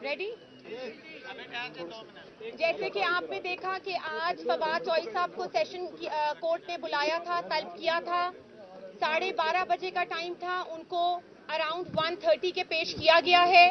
Ready? जैसे कि आपने देखा कि आज फवाद चौधरी साहब को सेशन कोर्ट ने बुलाया था, तलब किया था। 12:30 बजे का टाइम था, उनको अराउंड 1:30 के पेश किया गया है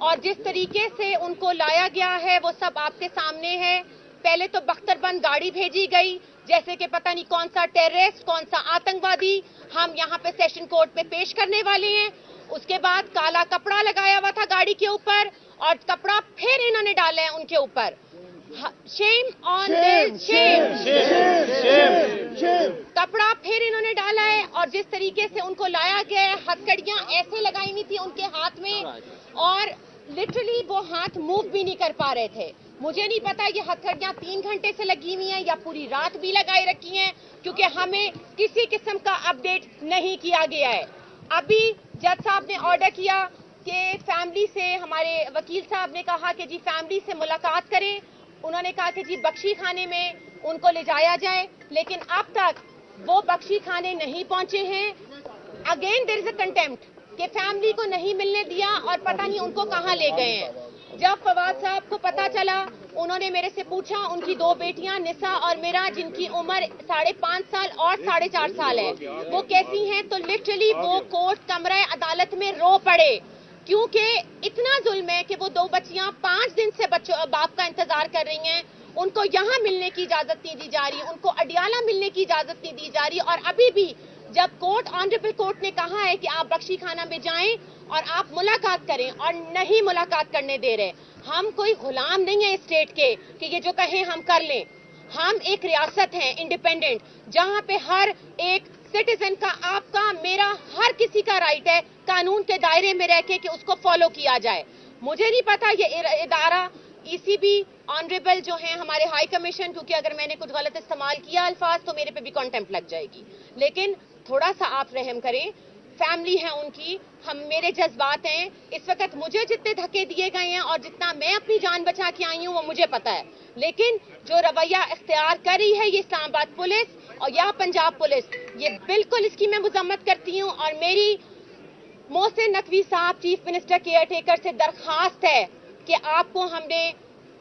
और जिस तरीके से उनको लाया गया है वो सब आपके सामने है। पहले तो बख्तरबंद गाड़ी भेजी गई, जैसे कि पता नहीं कौन सा टेररिस्ट, कौन सा आतंकवादी हम यहाँ पे सेशन कोर्ट में पेश करने वाले हैं। उसके बाद काला कपड़ा लगाया हुआ था गाड़ी के ऊपर और कपड़ा फिर इन्होंने डाला है उनके ऊपर। Shame on this, shame. कपड़ा फिर इन्होंने डाला है और जिस तरीके से उनको लाया गया है, हथकड़ियां ऐसे लगाई हुई थी उनके हाथ में और लिटरली वो हाथ मूव भी नहीं कर पा रहे थे। मुझे नहीं पता ये हथकड़ियां 3 घंटे से लगी हुई हैं या पूरी रात भी लगाए रखी हैं, क्योंकि हमें किसी किस्म का अपडेट नहीं किया गया है। अभी जज साहब ने ऑर्डर किया कि फैमिली से, हमारे वकील साहब ने कहा कि जी फैमिली से मुलाकात करें। उन्होंने कहा कि जी बख्शी खाने में उनको ले जाया जाए, लेकिन अब तक वो बख्शी खाने नहीं पहुंचे हैं। Again there is a contempt कि फैमिली को नहीं मिलने दिया और पता नहीं उनको कहां ले गए हैं। जब फवाद साहब को पता चला, उन्होंने मेरे से पूछा, उनकी 2 बेटियां निसा और मेरा, जिनकी उम्र 5.5 साल और 4.5 साल है, वो कैसी हैं, तो लिटरली वो कोर्ट कमरा अदालत में रो पड़े, क्योंकि इतना जुल्म है कि वो 2 बच्चियां 5 दिन से बाप का इंतजार कर रही हैं। उनको यहाँ मिलने की इजाजत नहीं दी जा रही, उनको अडियाला मिलने की इजाजत नहीं दी जा रही। और अभी भी जब ऑनरेबल कोर्ट ने कहा है कि आप बख्शी खाना में जाएं और आप मुलाकात करें, और नहीं मुलाकात करने दे रहे। हम कोई गुलाम नहीं है स्टेट के कि ये जो कहें हम कर लें। हम एक रियासत हैं इंडिपेंडेंट, जहां पे हर एक सिटीजन का, आपका, मेरा, हर किसी का राइट है कानून के दायरे में रह के कि उसको फॉलो किया जाए। मुझे नहीं पता ये इदारा ईसीबी, ऑनरेबल जो हैं हमारे हाई कमीशन, क्योंकि अगर मैंने कुछ गलत इस्तेमाल किया अल्फाज तो मेरे पे भी कॉन्टेम्प्ट लग जाएगी। लेकिन थोड़ा सा आप रहम करें, फैमिली है उनकी, मेरे जज्बात हैं। इस वक्त मुझे जितने धक्के दिए गए हैं और जितना मैं अपनी जान बचा के आई हूँ वो मुझे पता है, लेकिन जो रवैया इख्तियार कर रही है ये इस्लामाबाद पुलिस और या पंजाब पुलिस, ये बिल्कुल इसकी मैं मजम्मत करती हूँ। और मेरी मोहसिन नकवी साहब चीफ मिनिस्टर केयर टेकर से दरखास्त है कि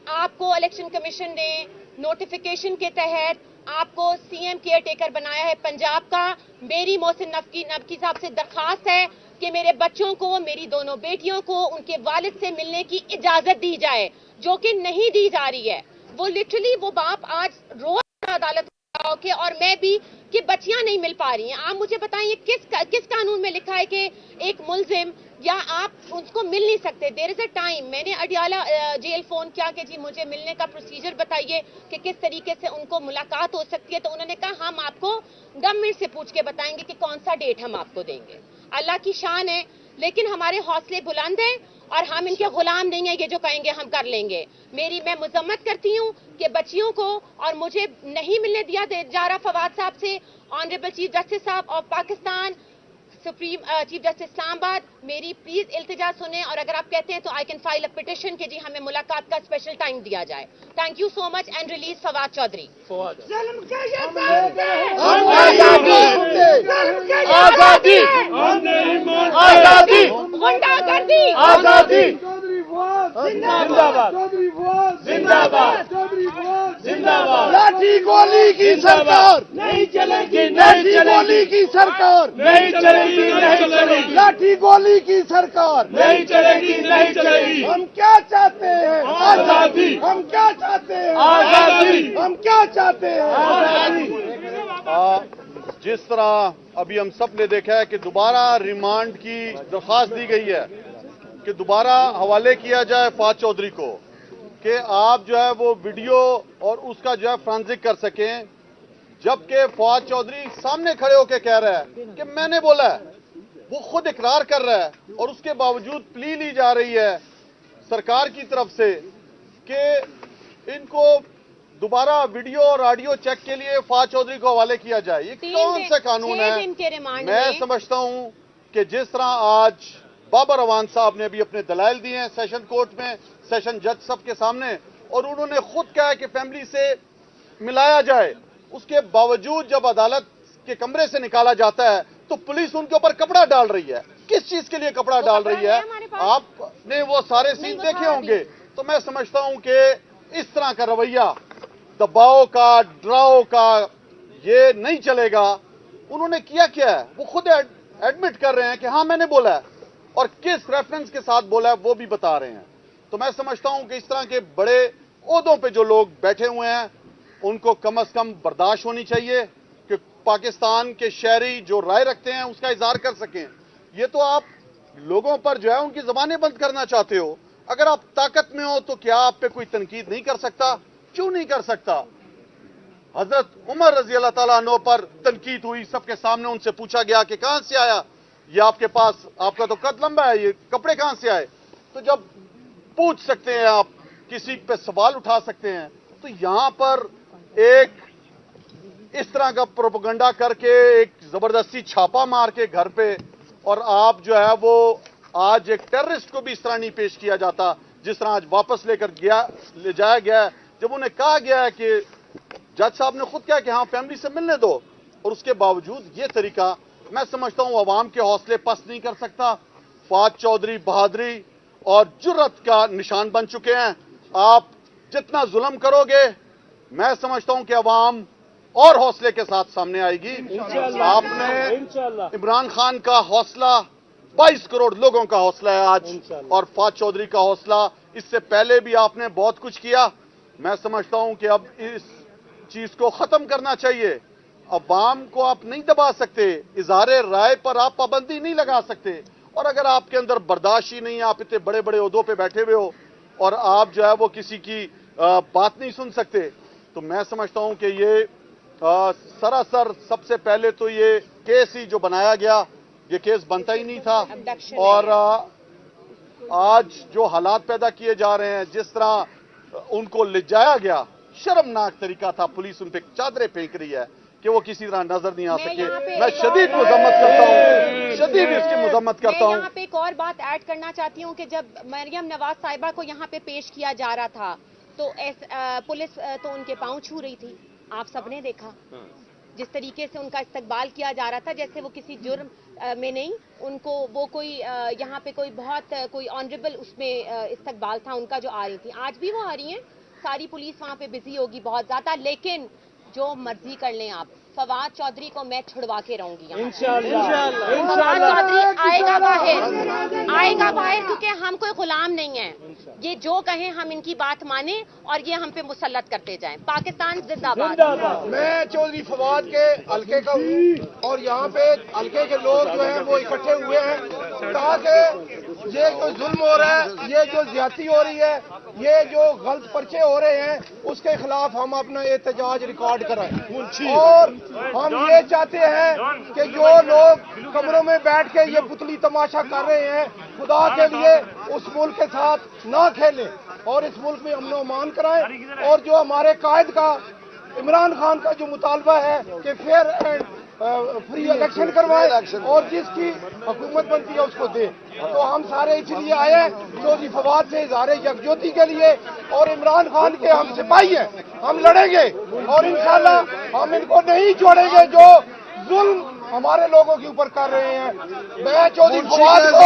आपको इलेक्शन कमीशन ने नोटिफिकेशन के तहत आपको सीएम केयर टेकर बनाया है पंजाब का। मेरी मोहसिन नकवी साहब से दरखास्त है कि मेरे बच्चों को, मेरी दोनों बेटियों को उनके वालिद से मिलने की इजाजत दी जाए, जो कि नहीं दी जा रही है। वो लिटरली वो बाप आज रोज अदालत के, और मैं भी, कि बच्चियां नहीं मिल पा रही हैं। आप मुझे बताइए किस कानून में लिखा है कि एक मुलजिम या आप उसको मिल नहीं सकते। There is a time. मैंने अडियाला जेल फोन किया कि जी मुझे मिलने का प्रोसीजर बताइए कि किस तरीके से उनको मुलाकात हो सकती है, तो उन्होंने कहा हम आपको गवर्नमेंट से पूछ के बताएंगे कि कौन सा डेट हम आपको देंगे। अल्लाह की शान है, लेकिन हमारे हौसले बुलंद हैं और हम इनके गुलाम नहीं है। ये जो कहेंगे हम कर लेंगे। मैं मजम्मत करती हूँ कि बच्चियों को, और मुझे नहीं मिलने दिया जा रहा फवाद साहब से, ऑनरेबल चीफ जस्टिस साहब of Pakistan, supreme chief justice Islamabad, मेरी प्लीज इल्तिजा सुने, और अगर आप कहते हैं तो I can file a petition कि जी हमें मुलाकात का स्पेशल टाइम दिया जाए। Thank you so much and release Fawad Chaudhry. आजादी, आजादी, गुंडागर्दी, आजादी, जिंदाबाद, जिंदाबाद, जिंदाबाद। लाठी गोली की सरकार नहीं चलेगी, लाठी गोली की सरकार नहीं चलेगी, नहीं चलेगी, लाठी गोली की सरकार नहीं चलेगी, नहीं चलेगी। हम क्या चाहते हैं? आजादी, हम क्या चाहते हैं? आजादी, हम क्या चाहते हैं? आजादी। जिस तरह अभी हम सब ने देखा है कि दोबारा रिमांड की दरख्वास्त दी गई है कि दोबारा हवाले किया जाए फवाद चौधरी को, कि आप जो है वो वीडियो और उसका जो है फॉरेंसिक कर सकें, जबकि फवाद चौधरी सामने खड़े होकर कह रहा है कि मैंने बोला है। वो खुद इकरार कर रहा है और उसके बावजूद प्ली ली जा रही है सरकार की तरफ से कि इनको दोबारा वीडियो और ऑडियो चेक के लिए फवाद चौधरी को हवाले किया जाए। ये कौन सा कानून है? मैं समझता हूं कि जिस तरह आज बाबर अवान साहब ने भी अपने दलाइल दिए हैं सेशन कोर्ट में, सेशन जज सब के सामने, और उन्होंने खुद कहा है कि फैमिली से मिलाया जाए, उसके बावजूद जब अदालत के कमरे से निकाला जाता है तो पुलिस उनके ऊपर कपड़ा डाल रही है। किस चीज के लिए कपड़ा डाल रही है? آپ نے وہ سارے سین دیکھے ہوں گے. تو میں سمجھتا ہوں کہ اس طرح کا رویہ دباؤ کا, ڈراؤ کا, یہ نہیں چلے گا. انہوں نے کیا ہے, وہ خود ایڈمٹ کر رہے ہیں کہ ہاں میں نے بولا ہے, اور کس ریفرنس کے ساتھ بولا ہے وہ بھی بتا رہے ہیں. تو میں سمجھتا ہوں کہ اس طرح کے بڑے عہدوں پہ جو لوگ بیٹھے ہوئے ہیں ان کو کم از کم برداشت ہونی چاہیے کہ پاکستان کے شہری جو رائے رکھتے ہیں اس کا اظہار کر سکیں. یہ تو آپ لوگوں پر جو ہے ان کی زبانیں بند کرنا چاہتے ہو. اگر آپ طاقت میں ہو تو کیا آپ پہ کوئی تنقید نہیں کر سکتا؟ کیوں نہیں کر سکتا؟ حضرت عمر رضی اللہ تعالیٰ عنہ پر تنقید ہوئی, سب کے سامنے ان سے پوچھا گیا کہ کہاں سے آیا یہ آپ کے پاس, آپ کا تو قد لمبا ہے, یہ کپڑے کہاں سے آئے؟ تو جب پوچھ سکتے ہیں آپ, کسی پہ سوال اٹھا سکتے ہیں, تو یہاں پر ایک اس طرح کا پروپیگنڈا کر کے ایک زبردستی چھاپا مار کے گھر پہ, اور آپ جو ہے وہ آج ایک ٹیررسٹ کو بھی اس طرح نہیں پیش کیا جاتا جس طرح آج واپس لے جایا گیا ہے. جب انہیں کہا گیا ہے کہ جج صاحب نے خود کہا کہ ہاں فیملی سے ملنے دو, اور اس کے باوجود یہ طریقہ, میں سمجھتا ہوں عوام کے حوصلے پست نہیں کر سکتا. فواد چودھری بہادری اور جرت کا نشان بن چکے ہیں. آپ جتنا ظلم کرو گے میں سمجھتا ہوں کہ عوام اور حوصلے کے ساتھ سامنے آئے گی. آپ نے عمران خان کا حوصلہ 22 کروڑ لوگوں کا حوصلہ ہے آج, اور فواد چودھری کا حوصلہ, اس سے پہلے بھی آپ نے بہت کچھ کیا. میں سمجھتا ہوں کہ اب اس چیز کو ختم کرنا چاہیے. عوام کو آپ نہیں دبا سکتے, اظہار رائے پر آپ پابندی نہیں لگا سکتے, اور اگر آپ کے اندر برداشت ہی نہیں ہے, آپ اتنے بڑے بڑے عہدوں پہ بیٹھے ہوئے ہو اور آپ جو ہے وہ کسی کی بات نہیں سن سکتے, تو میں سمجھتا ہوں کہ یہ سراسر سب سے پہلے تو یہ کیس ہی جو بنایا گیا, یہ کیس بنتا ہی نہیں تھا. اور آج جو حالات پیدا کیے جا رہے ہیں, جس طرح ان کو لے جایا گیا, شرمناک طریقہ تھا. پولیس ان پہ چادریں پھینک رہی ہے کہ وہ کسی طرح نظر نہیں آ سکے. میں شدید مذمت کرتا ہوں, شدید اس کی مذمت کرتا ہوں. میں یہاں پہ ایک اور بات ایڈ کرنا چاہتی ہوں کہ جب مریم نواز صاحبہ کو یہاں پہ پیش کیا جا رہا تھا تو پولیس تو ان کے پاؤں چھو رہی تھی. آپ سب نے دیکھا جس طریقے سے ان کا استقبال کیا جا رہا تھا, جیسے وہ کسی جرم میں نہیں, ان کو وہ کوئی یہاں پہ کوئی بہت کوئی آنریبل اس میں استقبال تھا ان کا جو آ رہی تھی. آج بھی وہ آ رہی ہیں, ساری پولیس وہاں پہ بزی ہوگی بہت زیادہ, لیکن جو مرضی کر لیں آپ, فواد چودھری کو میں چھڑوا کے رہوں گی. فواد چودھری آئے گا باہر, کیونکہ ہم کوئی غلام نہیں ہیں. یہ جو کہیں ہم ان کی بات مانیں اور یہ ہم پہ مسلط کرتے جائیں. پاکستان زندہ باد. میں چودھری فواد کے حلقے کا ہوں, اور یہاں پہ حلقے کے لوگ جو ہیں وہ اکٹھے ہوئے ہیں تاکہ یہ جو ظلم ہو رہا ہے, یہ جو زیادتی ہو رہی ہے, یہ جو غلط پرچے ہو رہے ہیں, اس کے خلاف ہم اپنا احتجاج ریکارڈ کرائیں. اور ہم یہ چاہتے ہیں کہ جو لوگ کمروں میں بیٹھ کے یہ پتلی تماشا کر رہے ہیں, خدا کے لیے اس ملک کے ساتھ نہ کھیلیں اور اس ملک میں امن و امان کرائیں. اور جو ہمارے قائد کا, عمران خان کا جو مطالبہ ہے کہ فیئر اینڈ فری الیکشن کروائے اور جس کی حکومت بنتی ہے اس کو دے, تو ہم سارے اس لیے آئے ہیں چودھری فواد سے اظہار یکجہتی کے لیے. اور عمران خان کے ہم سپاہی ہیں, ہم لڑیں گے اور انشاءاللہ ہم ان کو نہیں چھوڑیں گے جو ظلم ہمارے لوگوں کے اوپر کر رہے ہیں. میں چودھری فواد کو